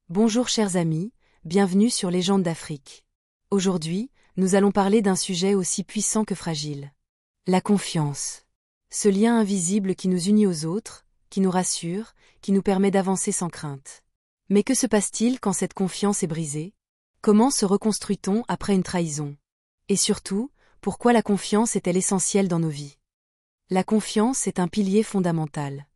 Bonjour chers amis, bienvenue sur Légendes d'Afrique. Aujourd'hui, nous allons parler d'un sujet aussi puissant que fragile. La confiance. Ce lien invisible qui nous unit aux autres, qui nous rassure, qui nous permet d'avancer sans crainte. Mais que se passe-t-il quand cette confiance est brisée? Comment se reconstruit-on après une trahison? Et surtout, pourquoi la confiance est-elle essentielle dans nos vies? La confiance est un pilier fondamental.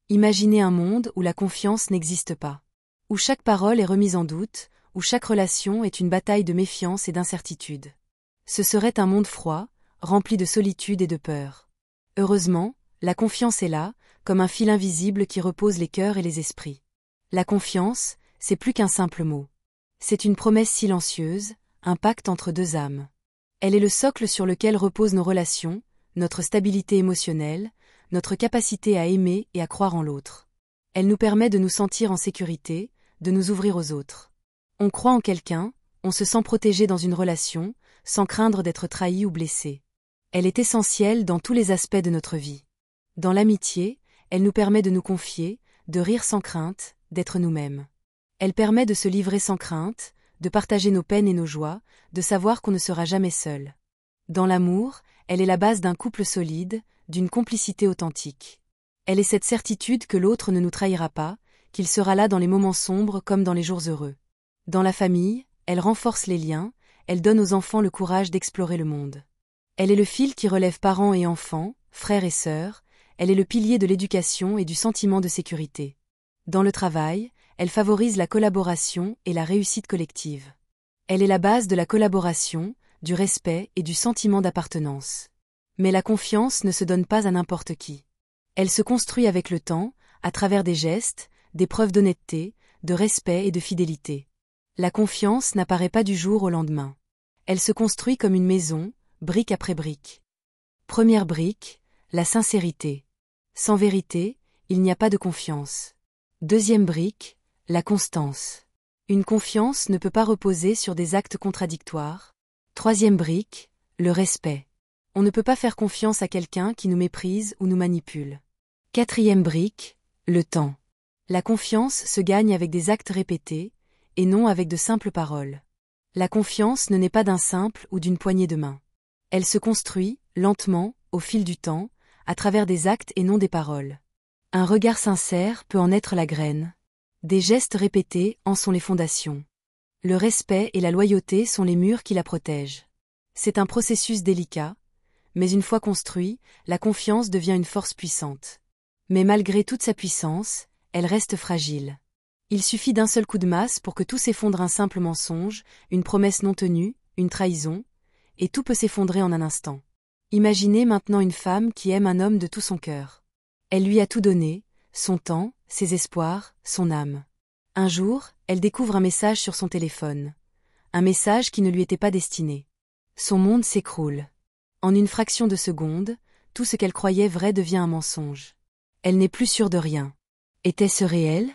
Imaginez un monde où la confiance n'existe pas. Où chaque parole est remise en doute, où chaque relation est une bataille de méfiance et d'incertitude. Ce serait un monde froid, rempli de solitude et de peur. Heureusement, la confiance est là, comme un fil invisible qui repose les cœurs et les esprits. La confiance, c'est plus qu'un simple mot. C'est une promesse silencieuse, un pacte entre deux âmes. Elle est le socle sur lequel reposent nos relations, notre stabilité émotionnelle, notre capacité à aimer et à croire en l'autre. Elle nous permet de nous sentir en sécurité, de nous ouvrir aux autres. On croit en quelqu'un, on se sent protégé dans une relation, sans craindre d'être trahi ou blessé. Elle est essentielle dans tous les aspects de notre vie. Dans l'amitié, elle nous permet de nous confier, de rire sans crainte, d'être nous-mêmes. Elle permet de se livrer sans crainte, de partager nos peines et nos joies, de savoir qu'on ne sera jamais seul. Dans l'amour, elle est la base d'un couple solide, d'une complicité authentique. Elle est cette certitude que l'autre ne nous trahira pas, qu'il sera là dans les moments sombres comme dans les jours heureux. Dans la famille, elle renforce les liens, elle donne aux enfants le courage d'explorer le monde. Elle est le fil qui relève parents et enfants, frères et sœurs, elle est le pilier de l'éducation et du sentiment de sécurité. Dans le travail, elle favorise la collaboration et la réussite collective. Elle est la base de la collaboration, du respect et du sentiment d'appartenance. Mais la confiance ne se donne pas à n'importe qui. Elle se construit avec le temps, à travers des gestes, des preuves d'honnêteté, de respect et de fidélité. La confiance n'apparaît pas du jour au lendemain. Elle se construit comme une maison, brique après brique. Première brique, la sincérité. Sans vérité, il n'y a pas de confiance. Deuxième brique, la constance. Une confiance ne peut pas reposer sur des actes contradictoires. Troisième brique, le respect. On ne peut pas faire confiance à quelqu'un qui nous méprise ou nous manipule. Quatrième brique, le temps. La confiance se gagne avec des actes répétés, et non avec de simples paroles. La confiance ne naît pas d'un simple ou d'une poignée de main. Elle se construit, lentement, au fil du temps, à travers des actes et non des paroles. Un regard sincère peut en être la graine. Des gestes répétés en sont les fondations. Le respect et la loyauté sont les murs qui la protègent. C'est un processus délicat, mais une fois construit, la confiance devient une force puissante. Mais malgré toute sa puissance, elle reste fragile. Il suffit d'un seul coup de masse pour que tout s'effondre, un simple mensonge, une promesse non tenue, une trahison, et tout peut s'effondrer en un instant. Imaginez maintenant une femme qui aime un homme de tout son cœur. Elle lui a tout donné, son temps, ses espoirs, son âme. Un jour, elle découvre un message sur son téléphone. Un message qui ne lui était pas destiné. Son monde s'écroule. En une fraction de seconde, tout ce qu'elle croyait vrai devient un mensonge. Elle n'est plus sûre de rien. Était-ce réel?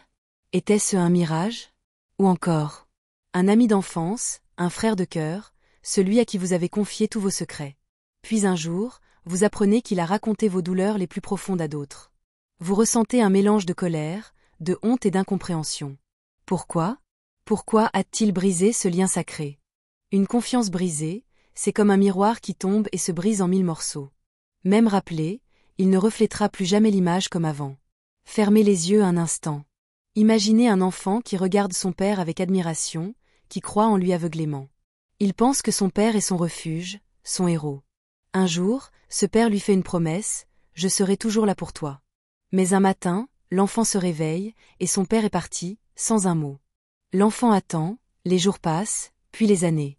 Était-ce un mirage? Ou encore, un ami d'enfance, un frère de cœur, celui à qui vous avez confié tous vos secrets. Puis un jour, vous apprenez qu'il a raconté vos douleurs les plus profondes à d'autres. Vous ressentez un mélange de colère, de honte et d'incompréhension. Pourquoi? Pourquoi a-t-il brisé ce lien sacré? Une confiance brisée, c'est comme un miroir qui tombe et se brise en 1000 morceaux. Même rappelé, il ne reflètera plus jamais l'image comme avant. Fermez les yeux un instant. Imaginez un enfant qui regarde son père avec admiration, qui croit en lui aveuglément. Il pense que son père est son refuge, son héros. Un jour, ce père lui fait une promesse, « Je serai toujours là pour toi ». Mais un matin, l'enfant se réveille, et son père est parti, sans un mot. L'enfant attend, les jours passent, puis les années.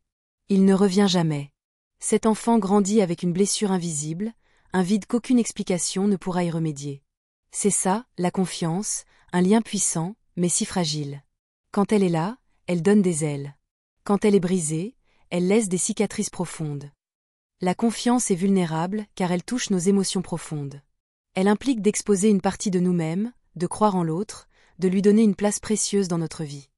Il ne revient jamais. Cet enfant grandit avec une blessure invisible, un vide qu'aucune explication ne pourra y remédier. C'est ça, la confiance, un lien puissant, mais si fragile. Quand elle est là, elle donne des ailes. Quand elle est brisée, elle laisse des cicatrices profondes. La confiance est vulnérable car elle touche nos émotions profondes. Elle implique d'exposer une partie de nous-mêmes, de croire en l'autre, de lui donner une place précieuse dans notre vie.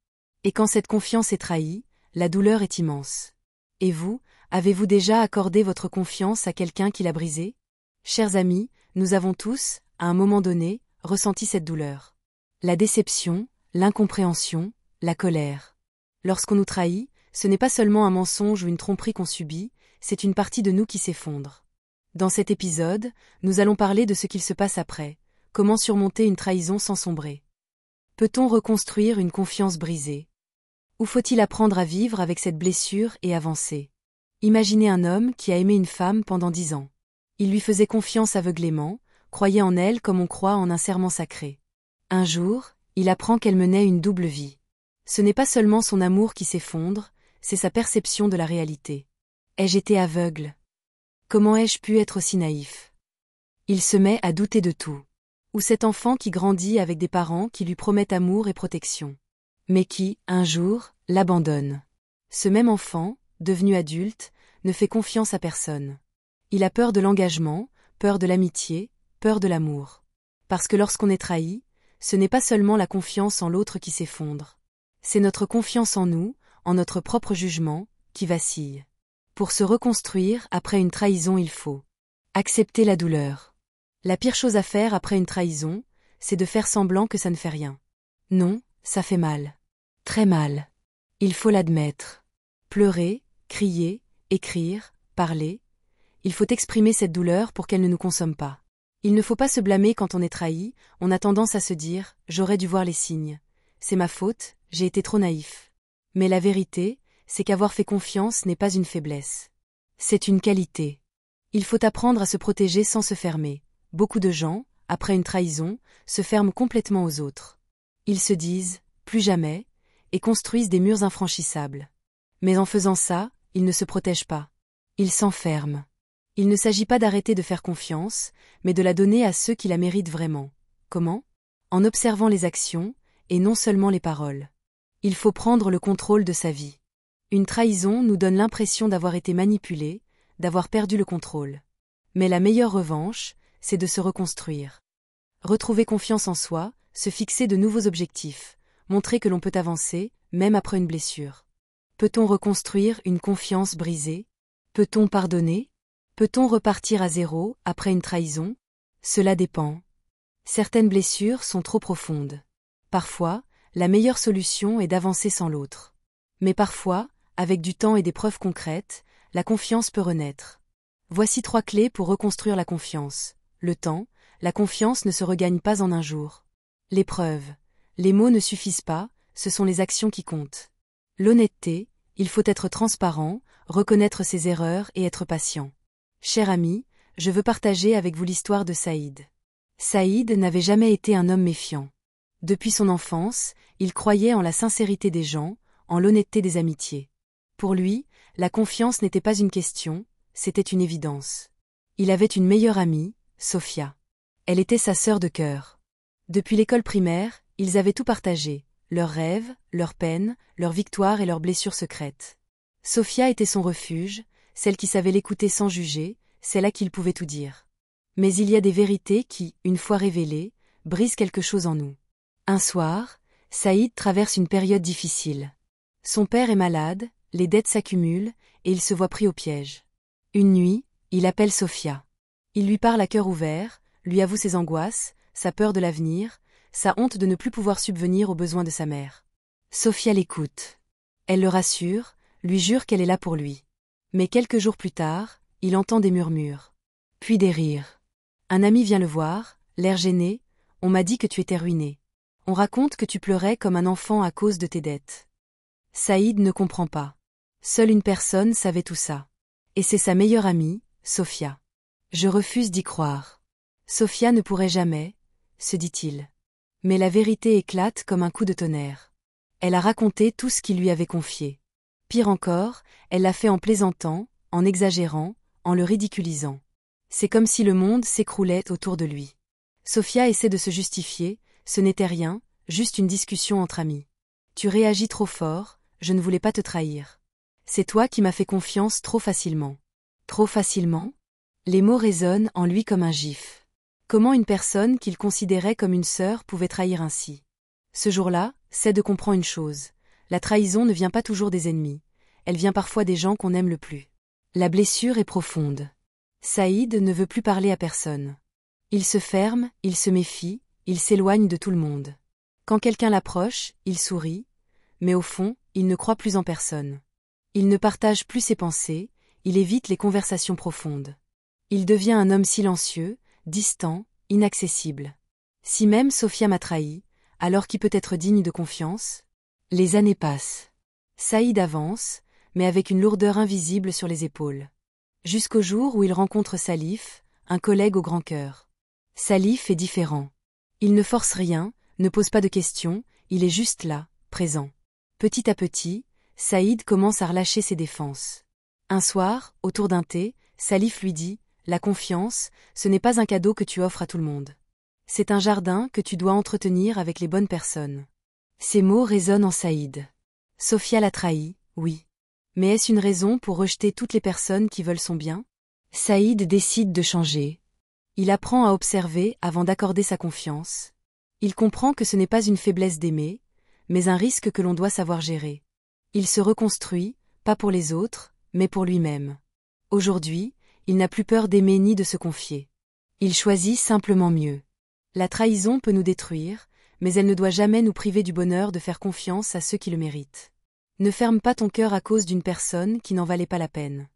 Et quand cette confiance est trahie, la douleur est immense. Et vous, avez-vous déjà accordé votre confiance à quelqu'un qui l'a brisée? Chers amis, nous avons tous, à un moment donné, ressenti cette douleur. La déception, l'incompréhension, la colère. Lorsqu'on nous trahit, ce n'est pas seulement un mensonge ou une tromperie qu'on subit, c'est une partie de nous qui s'effondre. Dans cet épisode, nous allons parler de ce qu'il se passe après, comment surmonter une trahison sans sombrer. Peut-on reconstruire une confiance brisée? Ou faut-il apprendre à vivre avec cette blessure et avancer? Imaginez un homme qui a aimé une femme pendant 10 ans. Il lui faisait confiance aveuglément, croyait en elle comme on croit en un serment sacré. Un jour, il apprend qu'elle menait une double vie. Ce n'est pas seulement son amour qui s'effondre, c'est sa perception de la réalité. Ai-je été aveugle? Comment ai-je pu être aussi naïf? Il se met à douter de tout. Ou cet enfant qui grandit avec des parents qui lui promettent amour et protection. Mais qui, un jour, l'abandonne. Ce même enfant, devenu adulte, ne fait confiance à personne. Il a peur de l'engagement, peur de l'amitié, peur de l'amour. Parce que lorsqu'on est trahi, ce n'est pas seulement la confiance en l'autre qui s'effondre. C'est notre confiance en nous, en notre propre jugement, qui vacille. Pour se reconstruire après une trahison, il faut accepter la douleur. La pire chose à faire après une trahison, c'est de faire semblant que ça ne fait rien. Non, ça fait mal. Très mal. Il faut l'admettre. Pleurer, crier, écrire, parler. Il faut exprimer cette douleur pour qu'elle ne nous consomme pas. Il ne faut pas se blâmer quand on est trahi, on a tendance à se dire « j'aurais dû voir les signes. C'est ma faute, j'ai été trop naïf. » Mais la vérité, c'est qu'avoir fait confiance n'est pas une faiblesse. C'est une qualité. Il faut apprendre à se protéger sans se fermer. Beaucoup de gens, après une trahison, se ferment complètement aux autres. Ils se disent « plus jamais » et construisent des murs infranchissables. Mais en faisant ça, ils ne se protègent pas. Ils s'enferment. Il ne s'agit pas d'arrêter de faire confiance, mais de la donner à ceux qui la méritent vraiment. Comment? En observant les actions, et non seulement les paroles. Il faut prendre le contrôle de sa vie. Une trahison nous donne l'impression d'avoir été manipulé, d'avoir perdu le contrôle. Mais la meilleure revanche, c'est de se reconstruire. Retrouver confiance en soi, se fixer de nouveaux objectifs, montrer que l'on peut avancer, même après une blessure. Peut-on reconstruire une confiance brisée? Peut-on pardonner? Peut-on repartir à zéro après une trahison? Cela dépend. Certaines blessures sont trop profondes. Parfois, la meilleure solution est d'avancer sans l'autre. Mais parfois, avec du temps et des preuves concrètes, la confiance peut renaître. Voici 3 clés pour reconstruire la confiance. Le temps, la confiance ne se regagne pas en un jour. Les preuves. Les mots ne suffisent pas, ce sont les actions qui comptent. L'honnêteté, il faut être transparent, reconnaître ses erreurs et être patient. Cher ami, je veux partager avec vous l'histoire de Saïd. Saïd n'avait jamais été un homme méfiant. Depuis son enfance, il croyait en la sincérité des gens, en l'honnêteté des amitiés. Pour lui, la confiance n'était pas une question, c'était une évidence. Il avait une meilleure amie, Sophia. Elle était sa sœur de cœur. Depuis l'école primaire, ils avaient tout partagé, leurs rêves, leurs peines, leurs victoires et leurs blessures secrètes. Sophia était son refuge, celle qui savait l'écouter sans juger, celle à qui il pouvait tout dire. Mais il y a des vérités qui, une fois révélées, brisent quelque chose en nous. Un soir, Saïd traverse une période difficile. Son père est malade, les dettes s'accumulent, et il se voit pris au piège. Une nuit, il appelle Sophia. Il lui parle à cœur ouvert, lui avoue ses angoisses, sa peur de l'avenir, sa honte de ne plus pouvoir subvenir aux besoins de sa mère. Sophia l'écoute. Elle le rassure, lui jure qu'elle est là pour lui. Mais quelques jours plus tard, il entend des murmures. Puis des rires. Un ami vient le voir, l'air gêné, « On m'a dit que tu étais ruiné. On raconte que tu pleurais comme un enfant à cause de tes dettes. » Saïd ne comprend pas. Seule une personne savait tout ça. Et c'est sa meilleure amie, Sophia. Je refuse d'y croire. Sophia ne pourrait jamais, se dit-il. Mais la vérité éclate comme un coup de tonnerre. Elle a raconté tout ce qu'il lui avait confié. Pire encore, elle l'a fait en plaisantant, en exagérant, en le ridiculisant. C'est comme si le monde s'écroulait autour de lui. Sophia essaie de se justifier, ce n'était rien, juste une discussion entre amis. Tu réagis trop fort, je ne voulais pas te trahir. C'est toi qui m'as fait confiance trop facilement. Trop facilement? Les mots résonnent en lui comme un gifle. Comment une personne qu'il considérait comme une sœur pouvait trahir ainsi? Ce jour-là, Saïd comprend une chose. La trahison ne vient pas toujours des ennemis. Elle vient parfois des gens qu'on aime le plus. La blessure est profonde. Saïd ne veut plus parler à personne. Il se ferme, il se méfie, il s'éloigne de tout le monde. Quand quelqu'un l'approche, il sourit. mais au fond, il ne croit plus en personne. Il ne partage plus ses pensées, il évite les conversations profondes. Il devient un homme silencieux, distant, inaccessible. Si même Sophia m'a trahi, alors qui peut être digne de confiance? Les années passent. Saïd avance, mais avec une lourdeur invisible sur les épaules. Jusqu'au jour où il rencontre Salif, un collègue au grand cœur. Salif est différent. Il ne force rien, ne pose pas de questions, il est juste là, présent. Petit à petit, Saïd commence à relâcher ses défenses. Un soir, autour d'un thé, Salif lui dit « La confiance, ce n'est pas un cadeau que tu offres à tout le monde. C'est un jardin que tu dois entretenir avec les bonnes personnes. » Ces mots résonnent en Saïd. Sophia l'a trahi, oui. Mais est-ce une raison pour rejeter toutes les personnes qui veulent son bien? Saïd décide de changer. Il apprend à observer avant d'accorder sa confiance. Il comprend que ce n'est pas une faiblesse d'aimer, mais un risque que l'on doit savoir gérer. Il se reconstruit, pas pour les autres, mais pour lui-même. Aujourd'hui, il n'a plus peur d'aimer ni de se confier. Il choisit simplement mieux. La trahison peut nous détruire, mais elle ne doit jamais nous priver du bonheur de faire confiance à ceux qui le méritent. Ne ferme pas ton cœur à cause d'une personne qui n'en valait pas la peine.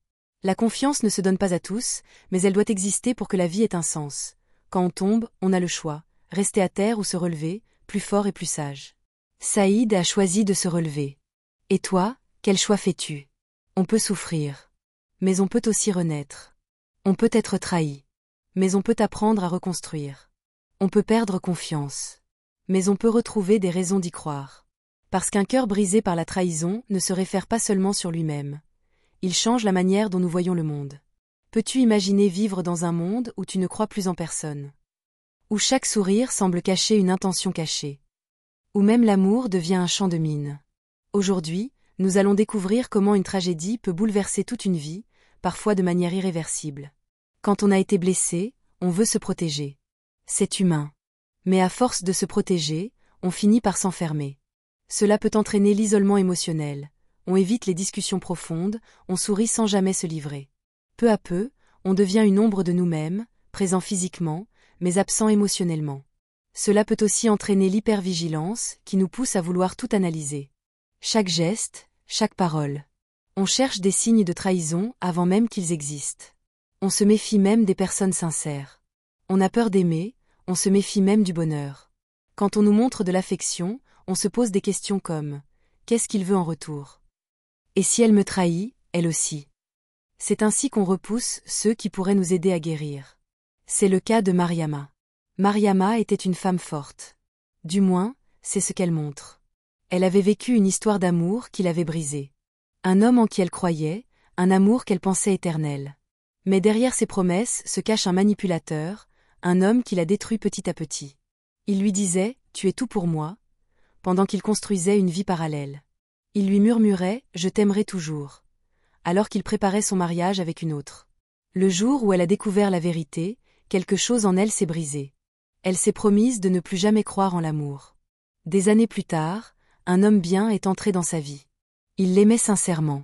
La confiance ne se donne pas à tous, mais elle doit exister pour que la vie ait un sens. Quand on tombe, on a le choix, rester à terre ou se relever, plus fort et plus sage. Saïd a choisi de se relever. Et toi, quel choix fais-tu? On peut souffrir. Mais on peut aussi renaître. On peut être trahi. Mais on peut apprendre à reconstruire. On peut perdre confiance. Mais on peut retrouver des raisons d'y croire. Parce qu'un cœur brisé par la trahison ne se réfère pas seulement sur lui-même. Il change la manière dont nous voyons le monde. Peux-tu imaginer vivre dans un monde où tu ne crois plus en personne? Où chaque sourire semble cacher une intention cachée? Où même l'amour devient un champ de mine? Aujourd'hui, nous allons découvrir comment une tragédie peut bouleverser toute une vie, parfois de manière irréversible. Quand on a été blessé, on veut se protéger. C'est humain. Mais à force de se protéger, on finit par s'enfermer. Cela peut entraîner l'isolement émotionnel. On évite les discussions profondes, on sourit sans jamais se livrer. Peu à peu, on devient une ombre de nous-mêmes, présent physiquement, mais absent émotionnellement. Cela peut aussi entraîner l'hypervigilance, qui nous pousse à vouloir tout analyser. Chaque geste, chaque parole. On cherche des signes de trahison avant même qu'ils existent. On se méfie même des personnes sincères. On a peur d'aimer, on se méfie même du bonheur. Quand on nous montre de l'affection, on se pose des questions comme « Qu'est-ce qu'il veut en retour ?» Et si elle me trahit, elle aussi. C'est ainsi qu'on repousse ceux qui pourraient nous aider à guérir. C'est le cas de Mariama. Mariama était une femme forte. Du moins, c'est ce qu'elle montre. Elle avait vécu une histoire d'amour qui l'avait brisée. Un homme en qui elle croyait, un amour qu'elle pensait éternel. Mais derrière ces promesses se cache un manipulateur, un homme qui la détruit petit à petit. Il lui disait « Tu es tout pour moi », pendant qu'il construisait une vie parallèle. Il lui murmurait « Je t'aimerai toujours », alors qu'il préparait son mariage avec une autre. Le jour où elle a découvert la vérité, quelque chose en elle s'est brisé. Elle s'est promise de ne plus jamais croire en l'amour. Des années plus tard, un homme bien est entré dans sa vie. Il l'aimait sincèrement.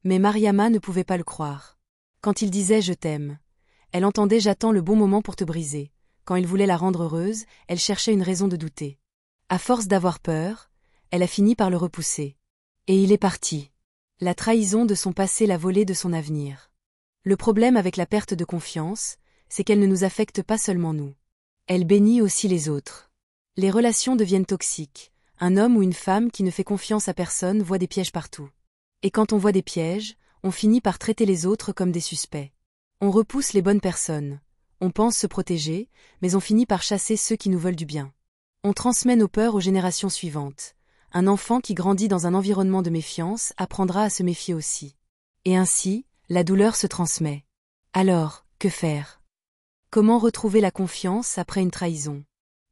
Mais Mariama ne pouvait pas le croire. Quand il disait « Je t'aime », elle entendait « J'attends le bon moment pour te briser ». Quand il voulait la rendre heureuse, elle cherchait une raison de douter. À force d'avoir peur, elle a fini par le repousser. Et il est parti. La trahison de son passé l'a volé de son avenir. Le problème avec la perte de confiance, c'est qu'elle ne nous affecte pas seulement nous. Elle bénit aussi les autres. Les relations deviennent toxiques. Un homme ou une femme qui ne fait confiance à personne voit des pièges partout. Et quand on voit des pièges, on finit par traiter les autres comme des suspects. On repousse les bonnes personnes. On pense se protéger, mais on finit par chasser ceux qui nous veulent du bien. On transmet nos peurs aux générations suivantes. Un enfant qui grandit dans un environnement de méfiance apprendra à se méfier aussi. Et ainsi, la douleur se transmet. Alors, que faire? Comment retrouver la confiance après une trahison?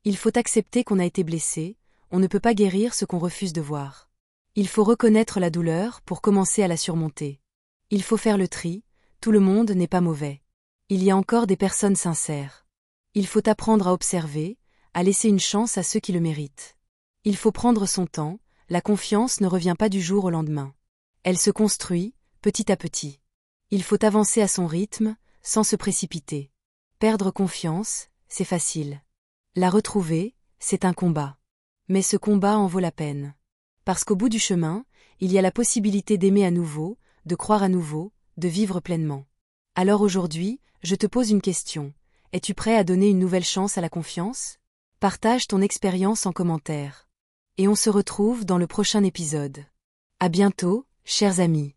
Il faut accepter qu'on a été blessé, on ne peut pas guérir ce qu'on refuse de voir. Il faut reconnaître la douleur pour commencer à la surmonter. Il faut faire le tri, tout le monde n'est pas mauvais. Il y a encore des personnes sincères. Il faut apprendre à observer, à laisser une chance à ceux qui le méritent. Il faut prendre son temps, la confiance ne revient pas du jour au lendemain. Elle se construit, petit à petit. Il faut avancer à son rythme, sans se précipiter. Perdre confiance, c'est facile. La retrouver, c'est un combat. Mais ce combat en vaut la peine. Parce qu'au bout du chemin, il y a la possibilité d'aimer à nouveau, de croire à nouveau, de vivre pleinement. Alors aujourd'hui, je te pose une question. Es-tu prêt à donner une nouvelle chance à la confiance? Partage ton expérience en commentaire. Et on se retrouve dans le prochain épisode. À bientôt, chers amis.